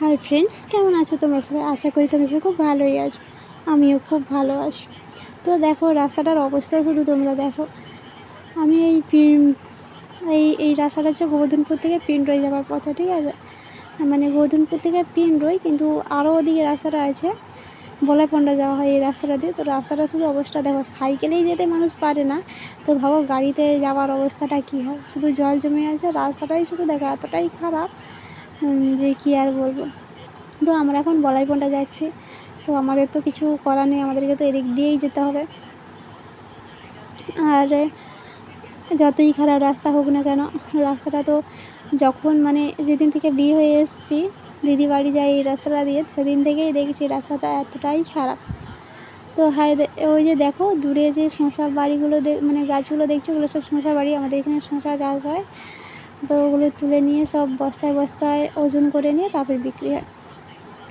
Hi friends, কেমন আছো তোমরা সবাই? আশা করি তোমরা সবাই খুব ভালোই আছো। আমিও খুব ভালো আছি। তো দেখো, রাস্তাটার অবস্থা শুধু তোমরা দেখো। আমি এই রাস্তাটা হচ্ছে গোবর্ধনপুর থেকে পিন্ডরই যাওয়ার পথে, ঠিক আছে? মানে গোবর্ধনপুর থেকে পিন্ডরই, কিন্তু আরও ওদিকে রাস্তাটা আছে, বলাইপন্ডা যাওয়া হয় এই রাস্তাটা দিয়ে। তো রাস্তাটা শুধু অবস্থা দেখো, সাইকেলেই যেতে মানুষ পারে না, তো ভাবো গাড়িতে যাওয়ার অবস্থাটা কী হয়। শুধু জল জমে আছে, রাস্তাটাই শুধু দেখো এতটাই খারাপ যে কী আর বলবো। তো আমরা এখন বলাইপন্ডা যাচ্ছি, তো আমাদের তো কিছু করার নেই, আমাদেরকে তো এদিক দিয়েই যেতে হবে। আর যতই খারাপ রাস্তা হোক না কেন, রাস্তাটা তো যখন মানে যেদিন থেকে বিয়ে হয়ে এসেছি, দিদি বাড়ি যাই এই রাস্তাটা দিয়ে, সেদিন থেকেই দেখছি রাস্তাটা এতটাই খারাপ। তো হাই, ওই যে দেখো দূরে যে শশা বাড়িগুলো মানে গাছগুলো দেখছো, ওগুলো সব শশা বাড়ি। আমাদের এখানে শশা চাষ হয়, তো ওগুলো তুলে নিয়ে সব বস্তায় বস্তায় ওজন করে নিয়ে তারপর বিক্রি হয়।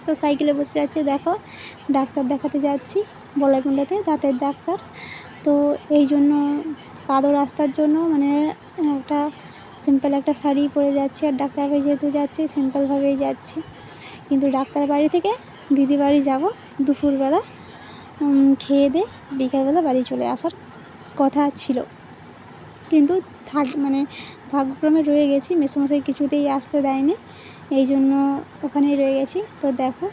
তো সাইকেলে বসে যাচ্ছি, দেখো ডাক্তার দেখাতে যাচ্ছি বলাইপন্ডাতে, দাঁতের ডাক্তার। তো এই জন্য কাদো রাস্তার জন্য মানে একটা সিম্পল একটা শাড়ি পরে যাচ্ছি, আর ডাক্তার বাড়ি যেহেতু যাচ্ছি সিম্পলভাবেই যাচ্ছি। কিন্তু ডাক্তার বাড়ি থেকে দিদি বাড়ি যাব দুপুরবেলা, খেয়ে দিয়ে বিকেলবেলা বাড়ি চলে আসার কথা ছিল, কিন্তু মানে ভাগ্যক্রমে রয়ে গেছি। মেসোমশাই কিছুতেই আসতে দেয়নি, এই জন্য ওখানেই রয়ে গেছি। তো দেখো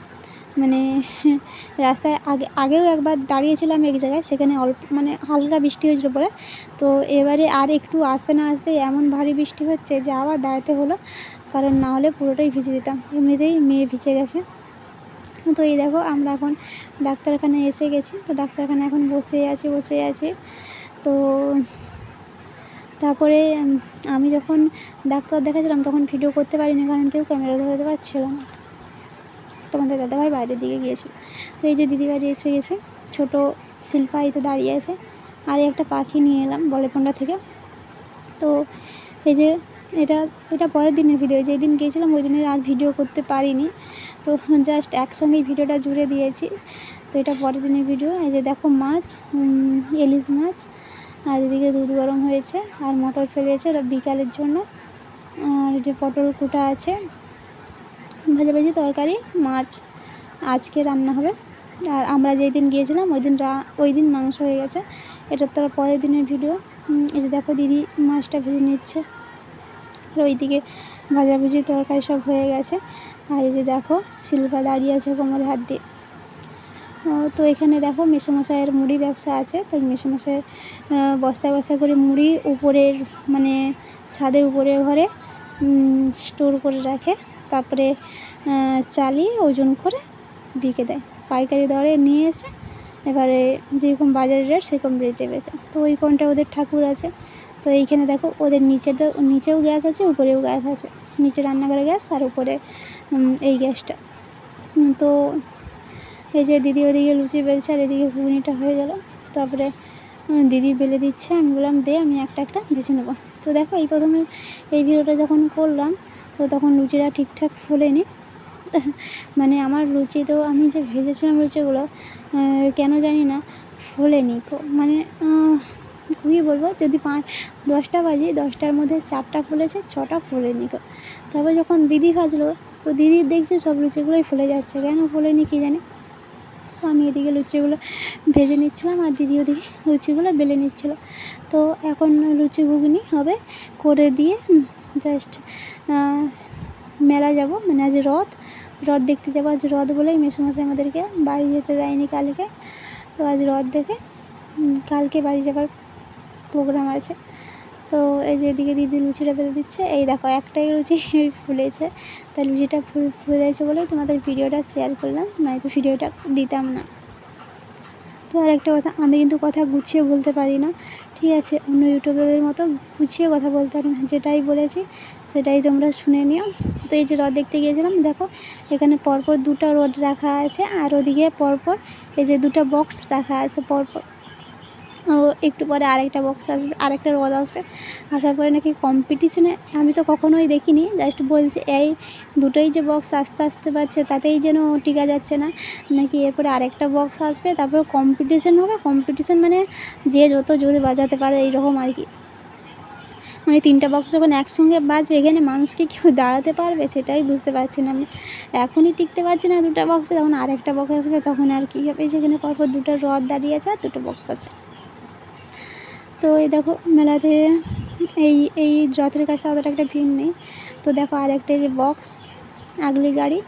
মানে রাস্তায় আগেও একবার দাঁড়িয়েছিলাম এক জায়গায়, সেখানে অল্প মানে হালকা বৃষ্টি হয়েছিল পরে। তো এবারে আর একটু আসতে না আসতে এমন ভারী বৃষ্টি হচ্ছে যে আবার দাঁড়াতে হলো, কারণ না হলে পুরোটাই ভিজে যেতাম। এমনিতেই মেয়ে ভিজে গেছে। তো এই দেখো আমরা এখন ডাক্তারখানায় এসে গেছি। তো ডাক্তারখানায় এখন বসে আছি। তো তারপরে আমি যখন ডাক্তার দেখাচ্ছিলাম তখন ভিডিও করতে পারিনি, কারণ কেউ ক্যামেরা ধরতে পারছিল না। তোমাদের দাদাভাই বাইরের দিকে গিয়েছিল। তো এই যে দিদি বাড়ি এসে গেছে, ছোটো শিল্পা এই তো দাঁড়িয়ে আছে। আর একটা পাখি নিয়ে এলাম বলাইপন্ডা থেকে। তো এই যে এটা পরের দিনের ভিডিও, যেই দিন গিয়েছিলাম ওই দিনে আর ভিডিও করতে পারিনি, তো জাস্ট একসঙ্গেই ভিডিওটা জুড়ে দিয়েছি। তো এটা পরের দিনের ভিডিও। এই যে দেখো মাছ, ইলিশ মাছ, আর এদিকে দুধ গরম হয়েছে, আর মটর ফেলেছে ওটা বিকালের জন্য। আর যে পটল কুটা আছে, ভাজাভাজি তরকারি, মাছ আজকে রান্না হবে। আর আমরা যেই দিন গিয়েছিলাম ওই দিন মাংস হয়ে গেছে। এটা তো পরের দিনের ভিডিও। এই যে দেখো দিদি মাছটা ভেজে নিচ্ছে, আর ওইদিকে ভাজাভুজি তরকারি সব হয়ে গেছে। আর এই যে দেখো শিল্পা দাঁড়িয়ে আছে কোমরে হাত দিয়ে। তো এখানে দেখো মেসোমশাইয়ের মুড়ি ব্যবসা আছে, তাই মেসোমশাইয়ের বস্তায় বস্তায় করে মুড়ি উপরের মানে ছাদের উপরে ঘরে স্টোর করে রাখে, তারপরে চালিয়ে ওজন করে বিকে দেয় পাইকারি দরে নিয়ে এসে। এবারে যেরকম বাজারের রেট সেরকম রেটে বেচে। তো ওই কোণটা ওদের ঠাকুর আছে। তো এইখানে দেখো ওদের নিচেও গ্যাস আছে, উপরেও গ্যাস আছে। নিচে রান্নাঘরে গ্যাস, আর উপরে এই গ্যাসটা। তো এই যে দিদি ওদিকে লুচি বেলছে, আর এদিকে ঘুগনিটা হয়ে গেল। তারপরে দিদি বেলে দিচ্ছে, আমি বললাম দে আমি একটা ভেজে নেবো। তো দেখো এই প্রথমে এই ভিডিওটা যখন করলাম, তো তখন লুচিটা ঠিকঠাক ফোলেনি। মানে আমার লুচি তো আমি যে ভেজেছিলাম লুচিগুলো কেন জানি না ফোলেনি। মানে কী বলবো, যদি 10টা বাজে 10টার মধ্যে 4টা ফুলেছে, 6টা ফোলেনি। তারপর যখন দিদি ভাজলো, তো দিদির দেখছি সব লুচিগুলোই ফুলে যাচ্ছে, কেন ফোলেনি কী জানি। তো আমি এদিকে লুচিগুলো ভেজে নিচ্ছিলাম, আর দিদি ওদিকে লুচিগুলো বেলে নিচ্ছিলো। তো এখন লুচি ঘুগনি হবে করে দিয়ে জাস্ট মেলা যাব, মানে আজ রথ দেখতে যাবো। আজ রথ বলেই মেসোমশাই আমাদেরকে বাড়ি যেতে দেয়নি কালকে। তো আজ রথ দেখে কালকে বাড়ি যাবার প্রোগ্রাম আছে। তো এই যে এদিকে দিদি লুচিটা বেঁধে দিচ্ছে। এই দেখো একটাই লুচি ফুলেছে, তাই লুচিটা ফুলেছে বলেই তোমাদের ভিডিওটা শেয়ার করলাম, নয়তো ভিডিওটা দিতাম না। তো আর একটা কথা, আমি কিন্তু কথা গুছিয়ে বলতে পারি না, ঠিক আছে? অন্য ইউটিউবারদের মতো গুছিয়ে কথা বলতে পারি না, যেটাই বলেছি সেটাই তোমরা শুনে নিও। তো এই যে রথ দেখতে গিয়েছিলাম, দেখো এখানে পরপর 2টা রথ রাখা আছে, আর ওদিকে পরপর এই যে 2টা বক্স রাখা আছে পরপর। একটু পরে আরেকটা বক্স আসবে, আরেকটা রথ আসবে। আসার পরে নাকি কম্পিটিশনে, আমি তো কখনোই দেখিনি, জাস্ট বলছে এই দুটোই যে বক্স আসতে পারছে তাতেই যেন টিকা যাচ্ছে না, নাকি এরপরে আরেকটা বক্স আসবে, তারপরে কম্পিটিশন হবে। কম্পিটিশন মানে যে যত জোরে বাজাতে পারে এইরকম আর কি। মানে 3টা বক্স যখন একসঙ্গে বাজবে এখানে মানুষ কি কেউ দাঁড়াতে পারবে সেটাই বুঝতে পারছি না আমি। এখনই টিকতে পারছি না 2টা বক্সে, তখন আরেকটা বক্স আসবে তখন আর কী হবে। সেখানে পরপর 2টা রথ দাঁড়িয়ে আছে আর 2টো বক্স আছে। তো এই দেখো মেলাতে এই রথের কাছে অতটা একটা ভিড় নেই। তো দেখো আরেকটা যে বক্স আগলি গাড়ি,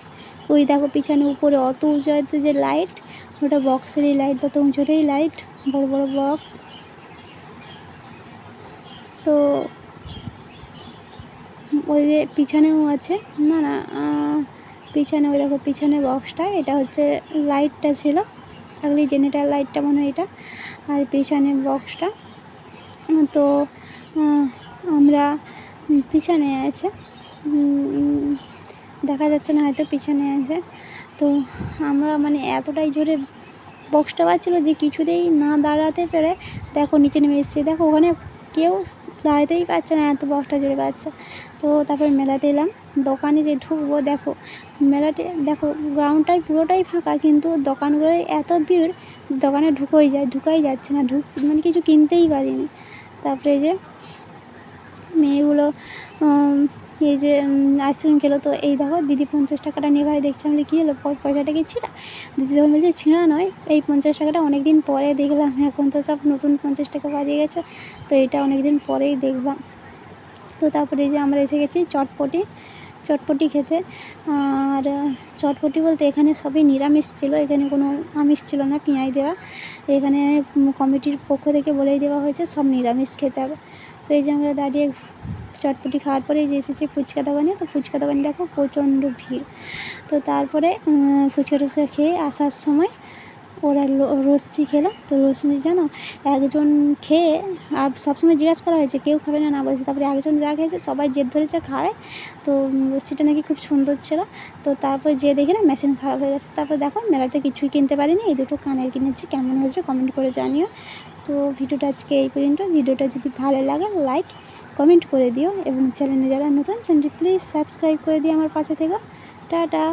ওই দেখো পিছনে উপরে অত উঁচুতে যে লাইট, ওটা বক্সেরই লাইট, অত উঁচুতেই লাইট, বড় বড় বক্স। তো ওই যে পিছনেও আছে, না না পিছনে ওই দেখো পিছনে বক্সটা, এটা হচ্ছে লাইটটা ছিল আগলি জেনারেটার লাইটটা মনে হয় এটা, আর পিছনে বক্সটা। তো আমরা পিছনে আছে, দেখা যাচ্ছে না হয়তো পিছনে আছে। তো আমরা মানে এতটাই জোরে বক্সটা বাজছিলো যে কিছুতেই না দাঁড়াতে পেরে দেখো নিচে নেমে এসেছি। দেখো ওখানে কেউ দাঁড়াতেই পারছে না, এত বক্সটা জোরে বাজছে। তো তারপরে মেলাতে এলাম, দোকানে যে ঢুকবো দেখো মেলাতে দেখো গ্রাউন্ডটাই পুরোটাই ফাঁকা, কিন্তু দোকানগুলোয় এত ভিড় দোকানে ঢুকাই যাচ্ছে না, মানে কিছু কিনতেই পারিনি। তারপরে যে মেয়েগুলো এই যে আইসক্রিম খেলো, তো এই দেখো দিদি 50 টাকাটা নিয়ে ঘরে দেখছি। আমি কী হলো পয়সাটা কি ছিঁড়া? দিদি তখন বলছে ছিঁড়া নয়, এই 50 টাকাটা অনেক দিন পরে দেখলাম, এখন তো সব নতুন 50 টাকা বাড়িয়ে গেছে, তো এটা অনেক দিন পরেই দেখলাম। তো তারপরে যে আমরা এসে গেছি চটপটি খেতে। আর চটপটি বলতে এখানে সবই নিরামিষ ছিল, এখানে কোনো আমিষ ছিল না, পেঁয়াজ দেওয়া। এখানে কমিটির পক্ষ থেকে বলেই দেওয়া হয়েছে সব নিরামিষ খেতে হবে। তো এই যে আমরা দাঁড়িয়ে চটপটি খাওয়ার পরে যে এসেছি ফুচকা দোকানে, তো ফুচকা দোকানে দেখো প্রচণ্ড ভিড়। তো তারপরে ফুচকা টুচকা খেয়ে আসার সময় ওরা লস্যি খেলো। তো লস্যি জানো একজন খেয়ে, আর সবসময় জিজ্ঞাসা করা হয়েছে কেউ খাবে না, না বলছে। তারপরে একজন যা খেয়েছে সবাই জেদ ধরেছে খাবে, তো লস্যিটা নাকি খুব সুন্দর ছিল। তো তারপর যে দেখে না মেশিন খারাপ হয়ে গেছে। তারপর দেখো মেলাতে কিছুই কিনতে পারিনি, এই দুটো কানের কিনেছি, কেমন হয়েছে কমেন্ট করে জানিও। তো ভিডিওটা আজকে এই পর্যন্ত। ভিডিওটা যদি ভালো লাগে লাইক কমেন্ট করে দিও, এবং চ্যানেলে যারা নতুন চ্যানেলটি প্লিজ সাবস্ক্রাইব করে দিও আমার পাশে থেকে। টাটা।